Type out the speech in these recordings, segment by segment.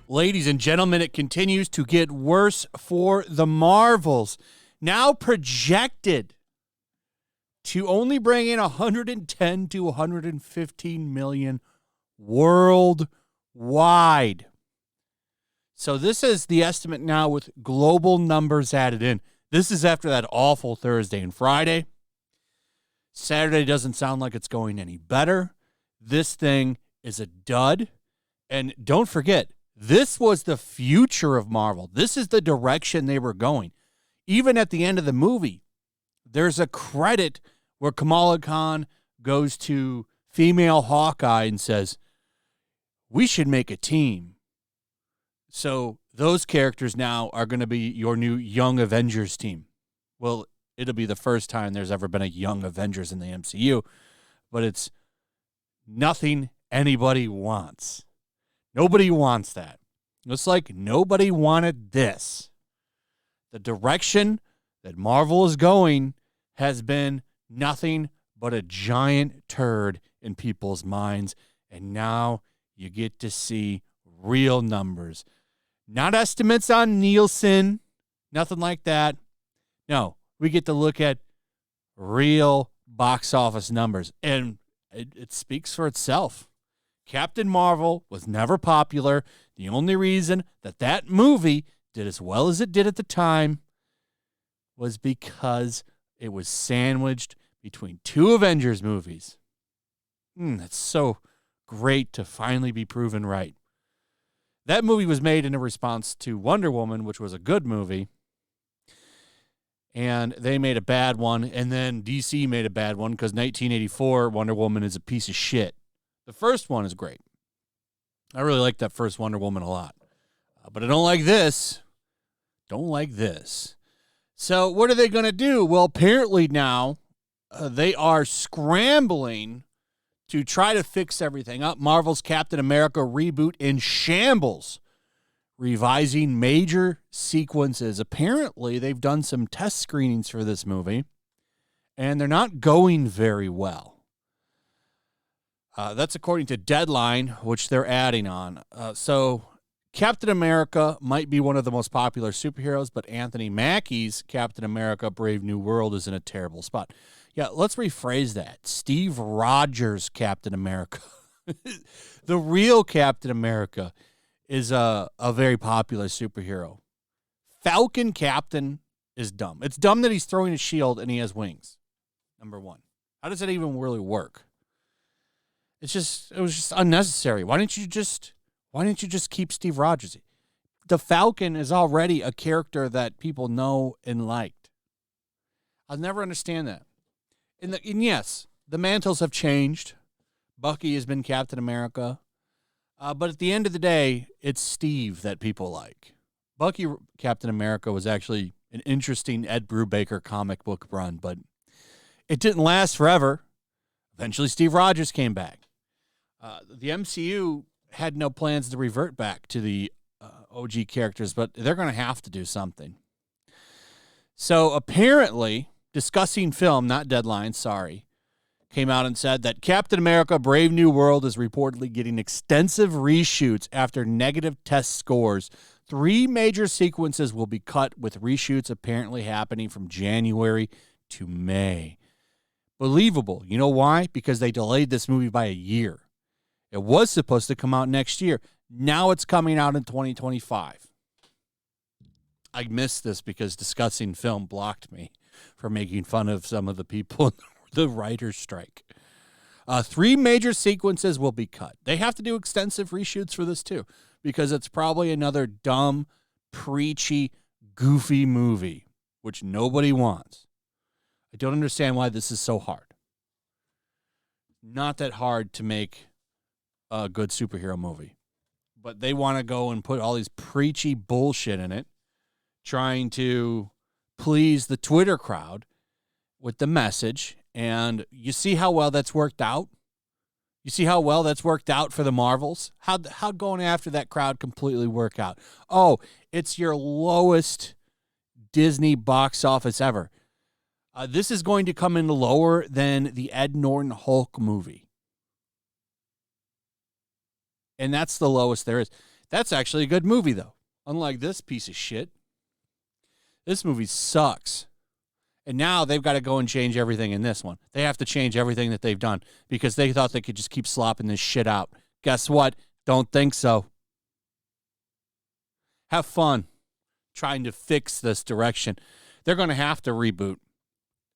Ladies and gentlemen, it continues to get worse for the Marvels. Now projected to only bring in 110 to 115 million worldwide. So this is the estimate now with global numbers added in. This is after that awful Thursday and Friday. Saturday doesn't sound like it's going any better. This thing is a dud. And don't forget, this was the future of Marvel. This is the direction they were going. Even at the end of the movie, there's a credit where Kamala Khan goes to female Hawkeye and says, we should make a team. So those characters now are going to be your new Young Avengers team. Well, it'll be the first time there's ever been a Young Avengers in the MCU, but it's nothing anybody wants. Nobody wants that. It's like nobody wanted this. The direction that Marvel is going has been nothing but a giant turd in people's minds, and now you get to see real numbers. Not estimates on Nielsen, nothing like that. No, we get to look at real box office numbers, and it speaks for itself. Captain Marvel was never popular. The only reason that movie did as well as it did at the time was because it was sandwiched between two Avengers movies. That's so great to finally be proven right. That movie was made in a response to Wonder Woman, which was a good movie. And they made a bad one, and then DC made a bad one because 1984 Wonder Woman is a piece of shit. The first one is great. I really like that first Wonder Woman a lot. But I don't like this. Don't like this. So what are they going to do? Well, apparently now they are scrambling to try to fix everything up. Marvel's Captain America reboot in shambles, revising major sequences. Apparently they've done some test screenings for this movie, and they're not going very well. That's according to Deadline, which they're adding on. So Captain America might be one of the most popular superheroes, but Anthony Mackie's Captain America Brave New World is in a terrible spot. Yeah, let's rephrase that. Steve Rogers' Captain America. The real Captain America is a very popular superhero. Falcon Captain is dumb. It's dumb that he's throwing a shield and he has wings, number one. How does that even really work? It was just unnecessary. Why didn't you just keep Steve Rogers? The Falcon is already a character that people know and liked. I'll never understand that. And yes, the mantles have changed. Bucky has been Captain America. But at the end of the day, it's Steve that people like. Bucky Captain America was actually an interesting Ed Brubaker comic book run, but it didn't last forever. Eventually, Steve Rogers came back. The MCU had no plans to revert back to the OG characters, but they're going to have to do something. So apparently, Discussing Film, not Deadline, sorry, came out and said that Captain America Brave New World is reportedly getting extensive reshoots after negative test scores. 3 major sequences will be cut, with reshoots apparently happening from January to May. Believable. You know why? Because they delayed this movie by a year. It was supposed to come out next year. Now it's coming out in 2025. I missed this because Discussing Film blocked me for making fun of some of the people in the writer's strike. 3 major sequences will be cut. They have to do extensive reshoots for this too, because it's probably another dumb, preachy, goofy movie, which nobody wants. I don't understand why this is so hard. Not that hard to make a good superhero movie. But they want to go and put all these preachy bullshit in it, trying to please the Twitter crowd with the message. And you see how well that's worked out? You see how well that's worked out for the Marvels? How'd going after that crowd completely work out? Oh, it's your lowest Disney box office ever. This is going to come in lower than the Ed Norton Hulk movie. And that's the lowest there is. That's actually a good movie, though. Unlike this piece of shit. This movie sucks. And now they've got to go and change everything in this one. They have to change everything that they've done because they thought they could just keep slopping this shit out. Guess what? Don't think so. Have fun trying to fix this direction. They're going to have to reboot.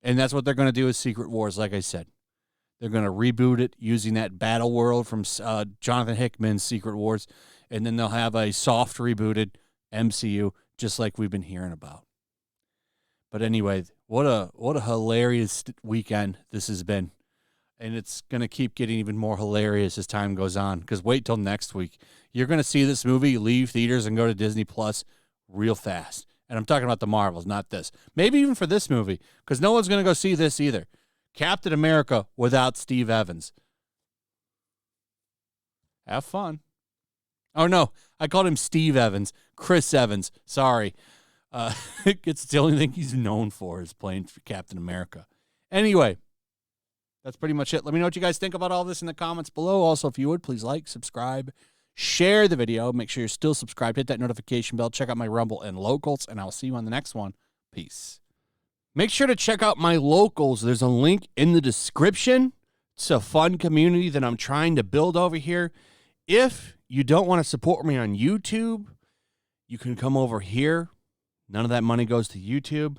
And that's what they're going to do with Secret Wars, like I said. They're going to reboot it using that battle world from Jonathan Hickman's Secret Wars. And then they'll have a soft rebooted MCU, just like we've been hearing about. But anyway, what a hilarious weekend this has been. And it's going to keep getting even more hilarious as time goes on. Because wait till next week. You're going to see this movie leave theaters and go to Disney Plus real fast. And I'm talking about the Marvels, not this. Maybe even for this movie, because no one's going to go see this either. Captain America without Steve Evans. Have fun. Oh, no. I called him Steve Evans. Chris Evans. Sorry. It's the only thing he's known for is playing for Captain America. Anyway, that's pretty much it. Let me know what you guys think about all this in the comments below. Also, if you would, please like, subscribe, share the video. Make sure you're still subscribed. Hit that notification bell. Check out my Rumble and Locals, and I'll see you on the next one. Peace. Make sure to check out my Locals. There's a link in the description. It's a fun community that I'm trying to build over here. If you don't want to support me on YouTube, you can come over here. None of that money goes to YouTube.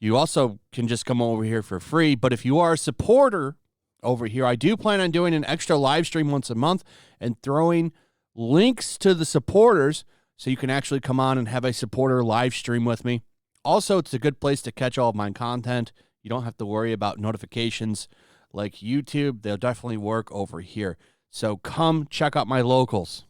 You also can just come over here for free. But if you are a supporter over here, I do plan on doing an extra live stream once a month and throwing links to the supporters so you can actually come on and have a supporter live stream with me. Also, it's a good place to catch all of my content. You don't have to worry about notifications like YouTube. They'll definitely work over here. So come check out my Locals.